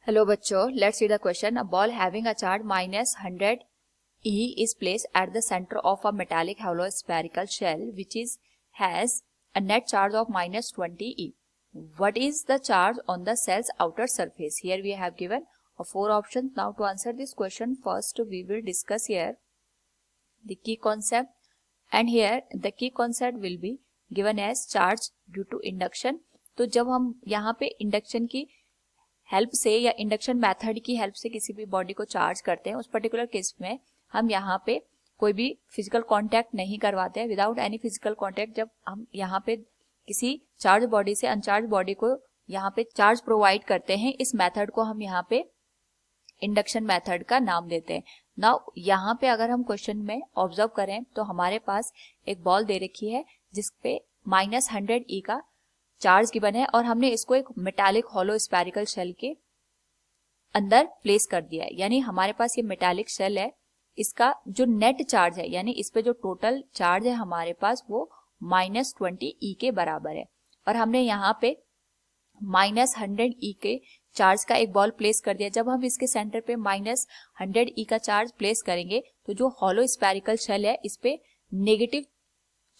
Hello बच्चों, let's see the question. A ball having a charge -100 E is placed at the center of a metallic hollow spherical shell which has a net charge of -20 E. What is the charge on the cell's outer surface? Here we have given 4 options. Now to answer this question, first we will discuss here the key concept, and here the key concept will be given as charge due to induction. तो जब हम यहाँ पे induction की help से या induction method की help से किसी भी बॉडी को चार्ज करते हैं, उस पर्टिकुलर केस में हम यहाँ पे कोई भी फिजिकल कांटेक्ट नहीं करवाते हैं. विदाउट एनी फिजिकल कांटेक्ट जब हम यहाँ पे किसी चार्ज बॉडी से अनचार्ज बॉडी को यहाँ पे चार्ज प्रोवाइड करते हैं, इस मेथड को हम यहाँ पे इंडक्शन मेथड का नाम देते हैं. नाउ यहाँ पे अगर हम क्वेश्चन में ऑब्जर्व करें तो हमारे पास एक बॉल दे रखी है जिसपे -100 E का चार्ज गिवन है और हमने इसको एक मेटालिक हॉलो स्फेरिकल शेल के अंदर प्लेस कर दिया है. यानी हमारे पास ये मेटालिक शेल है, इसका जो नेट चार्ज है यानी इस पे जो टोटल चार्ज है हमारे पास वो -20 E के बराबर है. और हमने यहाँ पे -100 E के चार्ज का एक बॉल प्लेस कर दिया. जब हम इसके सेंटर पे -100 E का चार्ज प्लेस करेंगे तो जो हॉलो स्फेरिकल शेल है इस पे नेगेटिव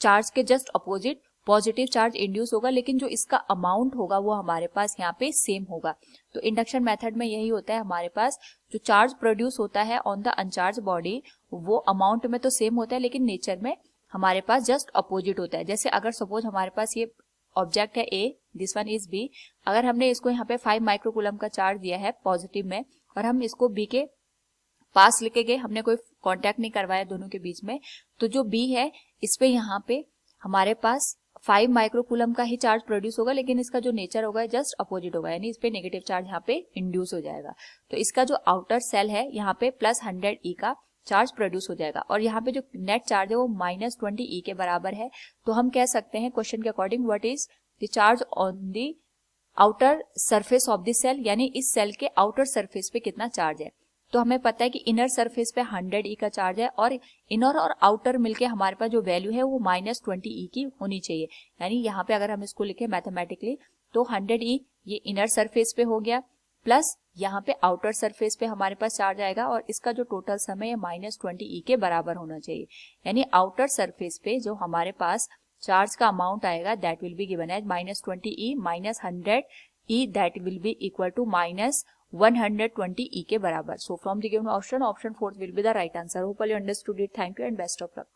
चार्ज के just opposite positive charge induce होगा, लेकिन जो इसका अमाउंट होगा वो हमारे पास यहाँ पे सेम होगा. तो इंडक्शन मेथड में यही होता है, हमारे पास जो चार्ज प्रोड्यूस होता है ऑन द अनचार्ज बॉडी वो अमाउंट में तो सेम होता है लेकिन नेचर में हमारे पास जस्ट अपोजिट होता है. जैसे अगर सपोज हमारे पास ये ऑब्जेक्ट है A, this one is B. अगर हमने इसको यहाँ पे 5 माइक्रोकूलम का चार्ज दिया है पॉजिटिव में और हम इसको B के पास लेके गए, हमने कोई कॉन्टैक्ट नहीं करवाया दोनों के बीच में, तो जो B है इस पे यहाँ पे हमारे पास 5 माइक्रोकूलम का ही चार्ज प्रोड्यूस होगा, लेकिन इसका जो नेचर होगा जस्ट अपोजिट होगा, यानी इस पे नेगेटिव चार्ज यहाँ पे इंड्यूस हो जाएगा. तो इसका जो आउटर सेल है यहाँ पे +100 E का चार्ज प्रोड्यूस हो जाएगा और यहाँ पे जो नेट चार्ज है वो -20 E के बराबर है. तो हम कह सकते हैं क्वेश्चन के according what is the charge on the outer surface of the cell, यानी इस सेल के आउटर सरफेस पे कितना चार्ज है. तो हमें पता है कि इनर सरफेस पे 100 E का चार्ज है और इनर और आउटर मिलके हमारे पास जो वैल्यू है वो -20 E की होनी चाहिए. यानी यहाँ पे अगर हम इसको लिखें मैथमेटिकली तो 100 E ये इनर सरफेस पे हो गया प्लस यहाँ पे आउटर सरफेस पे हमारे पास चार्ज आएगा और इसका जो टोटल सम है ये -20 E के बराबर होना चाहिए. यानी आउटर सरफेस पे जो हमारे पास चार्ज का अमाउंट आएगा that will be given as -20 E -100 E that will be equal to -120 E के बराबर. So from the given option 4 will be the right answer. Hope you understood it. Thank you and best of luck.